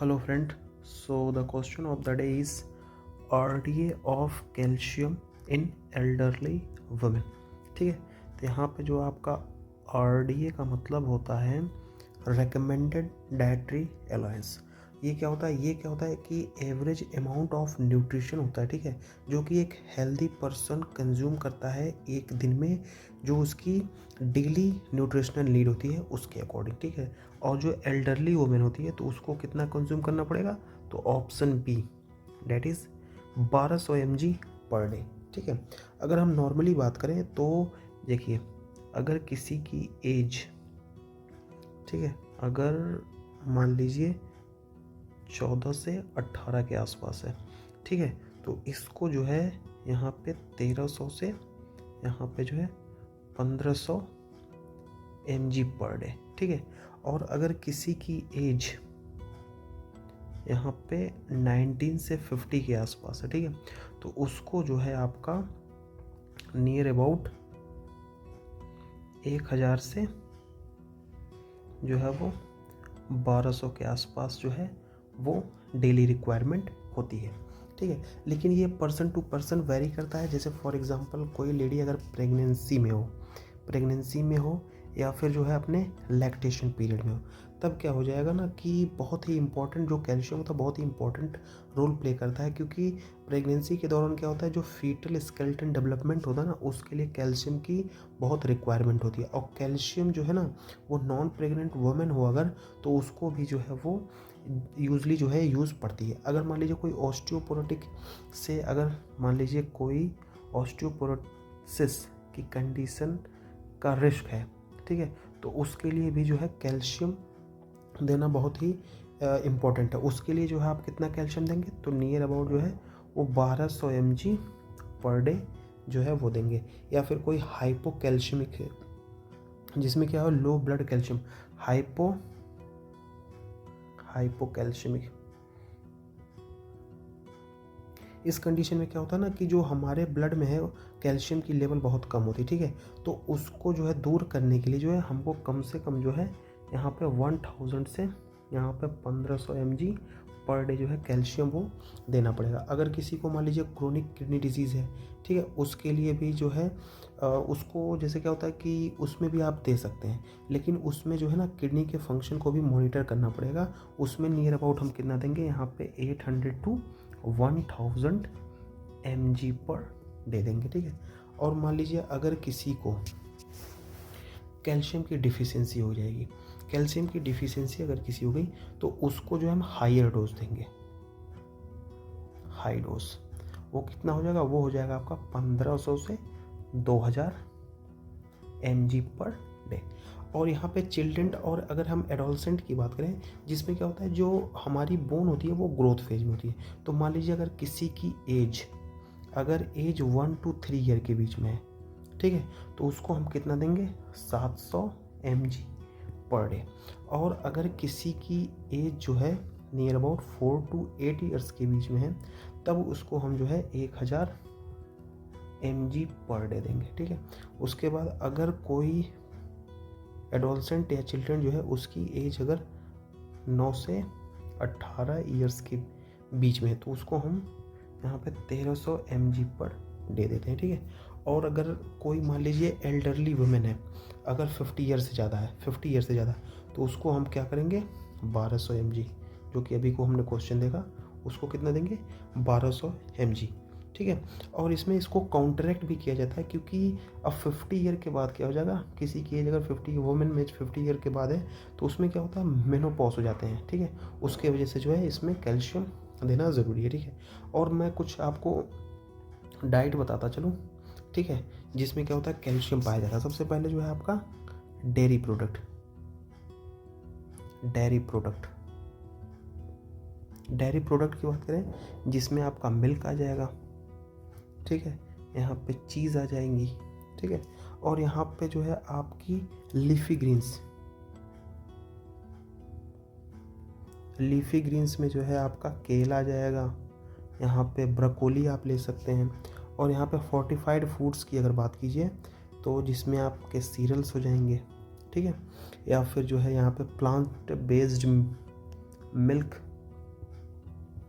Hello friend, so the question of the day is RDA of calcium in elderly women. ठीक है, तो यहाँ पे जो आपका RDA का मतलब होता है recommended dietary allowance. ये क्या होता है? ये क्या होता है कि एवरेज अमाउंट ऑफ न्यूट्रिशन होता है, ठीक है, जो कि एक हेल्दी पर्सन कंज्यूम करता है एक दिन में, जो उसकी डेली न्यूट्रिशनल नीड होती है उसके अकॉर्डिंग, ठीक है। और जो एल्डरली वुमेन होती है तो उसको कितना कंज्यूम करना पड़ेगा? तो option B, that is 1200 mg per day, ठीक है। अगर हम नॉर्मली बात करें तो देखिए, अगर किसी की एज, ठीक है, अगर मान लीजिए 14 से 18 के आसपास है, ठीक है, तो इसको जो है यहाँ पे 1300 से यहाँ पे जो है 1500 mg पर डे, ठीक है। और अगर किसी की एज यहाँ पे 19 से 50 के आसपास है, ठीक है, तो उसको जो है आपका नियर अबाउट 1000 से जो है वो 1200 के आसपास जो है वो डेली रिक्वायरमेंट होती है, ठीक है। लेकिन ये पर्सन टू पर्सन वेरी करता है। जैसे फॉर एग्जांपल कोई लेडी अगर प्रेगनेंसी में हो या फिर जो है अपने लैक्टेशन पीरियड में हो, तब क्या हो जाएगा ना कि बहुत ही इंपॉर्टेंट जो कैल्शियम होता है बहुत ही इंपॉर्टेंट रोल प्ले करता है, क्योंकि प्रेगनेंसी के दौरान क्या होता है, जो फीटल स्केलेटन डेवलपमेंट होता है ना, उसके लिए कैल्शियम की बहुत रिक्वायरमेंट होती है। और कैल्शियम जो है ना, वो नॉन प्रेग्नेंट वुमेन हो अगर, तो उसको भी जो है वो यूजली जो है यूज़ पड़ती है। अगर मान लीजिए कोई ऑस्टियोपोरोटिक से, अगर मान लीजिए कोई ऑस्टियोपोरोसिस की कंडीशन का रिस्क है, ठीक है, तो उसके लिए भी जो है कैल्शियम देना बहुत ही इम्पोर्टेंट है। उसके लिए जो है आप कितना कैल्शियम देंगे? तो नियर अबाउट जो है वो 1200 mg पर डे जो है वो देंगे। या फिर कोई हाइपोकैल्शियमिक है, जिसमें क्या हो, लो ब्लड कैल्शियम, हाइपोकैल्शियमिक, इस कंडीशन में क्या होता है ना कि जो हमारे ब्लड में है कैल्शियम की लेवल बहुत कम होती है, ठीक है, तो उसको जो है दूर करने के लिए जो है हमको कम से कम जो है यहाँ पे 1000 से यहाँ पे 1500 mg पर डे जो है कैल्शियम वो देना पड़ेगा। अगर किसी को मान लीजिए क्रोनिक किडनी डिजीज़ है, ठीक है, उसके लिए भी जो है उसको जैसे क्या होता है कि उसमें भी आप दे सकते हैं, लेकिन उसमें जो है ना किडनी के फंक्शन को भी मॉनिटर करना पड़ेगा। उसमें नियर अबाउट हम कितना देंगे? यहाँ पे 800 to 1000 mg पर दे देंगे, ठीक है। और मान लीजिए अगर किसी को कैल्शियम की डिफिशियंसी हो जाएगी, कैल्शियम की डिफिशियंसी अगर किसी हो गई, तो उसको जो है हम हायर डोज देंगे। हाई डोज वो कितना हो जाएगा? वो हो जाएगा आपका 1500 से 2000 mg पर डे। और यहाँ पे चिल्ड्रन और अगर हम एडोलसेंट की बात करें, जिसमें क्या होता है, जो हमारी बोन होती है वो ग्रोथ फेज में होती है, तो मान लीजिए अगर किसी की एज, अगर एज 1 to 3 ईयर के बीच में है, ठीक है, तो उसको हम कितना देंगे? 700 mg पर डे। और अगर किसी की एज जो है नियर अबाउट 4 to 8 ईयर्स के बीच में है, तब उसको हम जो है 1000 mg पर डे देंगे, ठीक है। उसके बाद अगर कोई एडोलसेंट या चिल्ड्रन जो है उसकी एज अगर 9 से 18 ईयर्स के बीच में है, तो उसको हम यहाँ पे 1300 mg पर डे देते हैं, ठीक है। और अगर कोई मान लीजिए एल्डरली वुमेन है, अगर 50 ईयर से ज़्यादा है, 50 ईयर से ज़्यादा, तो उसको हम क्या करेंगे? 1200 mg, जो कि अभी को हमने क्वेश्चन देखा, उसको कितना देंगे? 1200 mg, ठीक है। और इसमें इसको काउंटरैक्ट भी किया जाता है, क्योंकि अब 50 ईयर के बाद क्या हो जाएगा, किसी की एज अगर 50, वुमेन में 50 ईयर के बाद है, तो उसमें क्या होता है, मेनोपॉज हो जाते हैं, ठीक है। उसके वजह से जो है इसमें कैल्शियम देना ज़रूरी है, ठीक है। और मैं कुछ आपको डाइट बताता चलूँ, ठीक है, जिसमें क्या होता है कैल्शियम पाया जाता है। सबसे पहले जो है आपका डेयरी प्रोडक्ट, डेयरी प्रोडक्ट की बात करें, जिसमें आपका मिल्क आ जाएगा, ठीक है, यहाँ पे चीज़ आ जाएंगी, ठीक है। और यहाँ पे जो है आपकी लीफी ग्रीन्स में जो है आपका केला आ जाएगा, यहाँ पे ब्रोकोली आप ले सकते हैं। और यहाँ पे फोर्टिफाइड फूड्स की अगर बात कीजिए, तो जिसमें आपके सीरियल्स हो जाएंगे, ठीक है, या फिर जो है यहाँ पे प्लांट बेस्ड मिल्क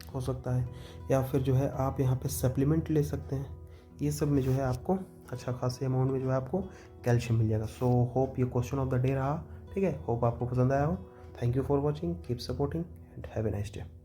हो सकता है, या फिर जो है आप यहाँ पे सप्लीमेंट ले सकते हैं। ये सब में जो है आपको अच्छा खासे अमाउंट में जो है आपको कैल्शियम मिल जाएगा। सो होप ये क्वेश्चन ऑफ द डे रहा, ठीक है। होप आपको पसंद आया हो। Thank you for watching, keep supporting and have a nice day.